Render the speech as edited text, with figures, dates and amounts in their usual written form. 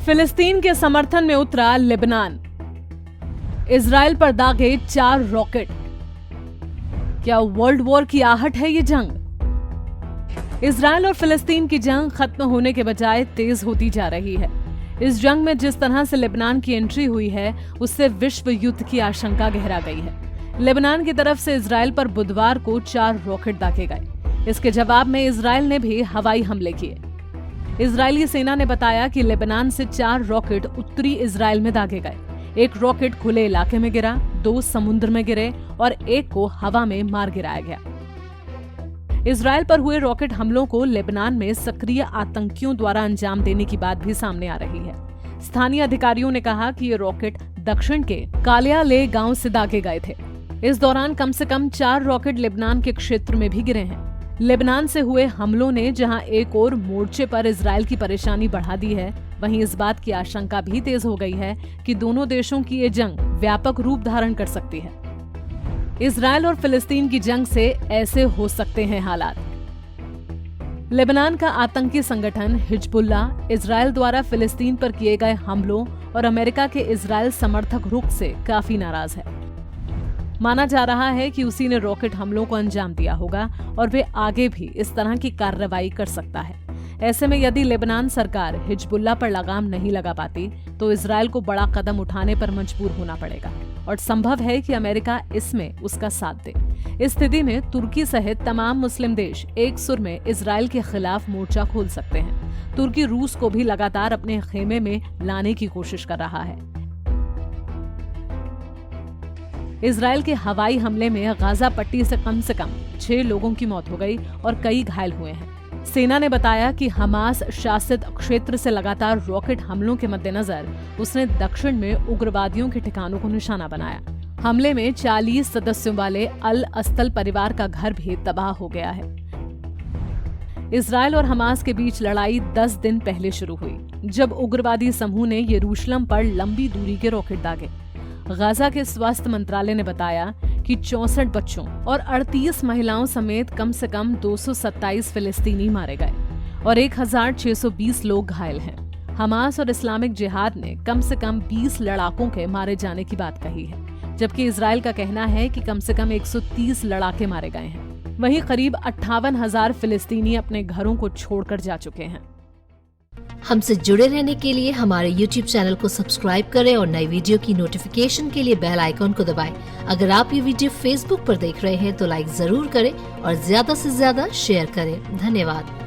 फिलिस्तीन के समर्थन में उतरा लेबनान। इजराइल पर दागे 4 रॉकेट। क्या वर्ल्ड वॉर की आहट है ये जंग? इजराइल और फिलिस्तीन की जंग खत्म होने के बजाय तेज होती जा रही है। इस जंग में जिस तरह से लेबनान की एंट्री हुई है, उससे विश्व युद्ध की आशंका गहरा गई है। लेबनान की तरफ से इजराइल पर बुधवार को 4 रॉकेट दागे गए। इसके जवाब में इजराइल ने भी हवाई हमले किए। इजरायली सेना ने बताया कि लेबनान से 4 रॉकेट उत्तरी इजराइल में दागे गए। एक रॉकेट खुले इलाके में गिरा, 2 समुद्र में गिरे और एक को हवा में मार गिराया गया। इजराइल पर हुए रॉकेट हमलों को लेबनान में सक्रिय आतंकियों द्वारा अंजाम देने की बात भी सामने आ रही है। स्थानीय अधिकारियों ने कहा कि ये रॉकेट दक्षिण के कालियाले गांव से दागे गए थे। इस दौरान कम से कम 4 रॉकेट लेबनान के क्षेत्र में भी गिरे हैं। लेबनान से हुए हमलों ने जहां एक और मोर्चे पर इजराइल की परेशानी बढ़ा दी है, वहीं इस बात की आशंका भी तेज हो गई है कि दोनों देशों की ये जंग व्यापक रूप धारण कर सकती है। इजराइल और फिलिस्तीन की जंग से ऐसे हो सकते हैं हालात। लेबनान का आतंकी संगठन हिजबुल्लाह इजराइल द्वारा फिलिस्तीन पर किए गए हमलों और अमेरिका के इजराइल समर्थक रुख से काफी नाराज है। माना जा रहा है कि उसी ने रॉकेट हमलों को अंजाम दिया होगा और वे आगे भी इस तरह की कार्रवाई कर सकता है। ऐसे में यदि लेबनान सरकार हिजबुल्लाह पर लगाम नहीं लगा पाती, तो इजराइल को बड़ा कदम उठाने पर मजबूर होना पड़ेगा और संभव है कि अमेरिका इसमें उसका साथ दे। इस स्थिति में तुर्की सहित तमाम मुस्लिम देश एक सुर में इजराइल के खिलाफ मोर्चा खोल सकते हैं। तुर्की रूस को भी लगातार अपने खेमे में लाने की कोशिश कर रहा है। इजराइल के हवाई हमले में गाजा पट्टी से कम 6 लोगों की मौत हो गई और कई घायल हुए हैं। सेना ने बताया कि हमास शासित क्षेत्र से लगातार रॉकेट हमलों के मद्देनजर उसने दक्षिण में उग्रवादियों के ठिकानों को निशाना बनाया। हमले में 40 सदस्यों वाले अल अस्तल परिवार का घर भी तबाह हो गया है। इजराइल और हमास के बीच लड़ाई 10 दिन पहले शुरू हुई, जब उग्रवादी समूह ने यरूशलेम पर लंबी दूरी के रॉकेट दागे। गाजा के स्वास्थ्य मंत्रालय ने बताया कि 64 बच्चों और 38 महिलाओं समेत कम से कम 227 फिलिस्तीनी मारे गए और 1620 लोग घायल हैं। हमास और इस्लामिक जिहाद ने कम से कम 20 लड़ाकों के मारे जाने की बात कही है, जबकि इजराइल का कहना है कि कम से कम 130 लड़ाके मारे गए हैं। वहीं करीब 58,000 फिलिस्तीनी अपने घरों को छोड़कर जा चुके हैं। हमसे जुड़े रहने के लिए हमारे YouTube चैनल को सब्सक्राइब करें और नई वीडियो की नोटिफिकेशन के लिए बेल आइकॉन को दबाएं। अगर आप ये वीडियो Facebook पर देख रहे हैं तो लाइक जरूर करें और ज्यादा से ज्यादा शेयर करें। धन्यवाद।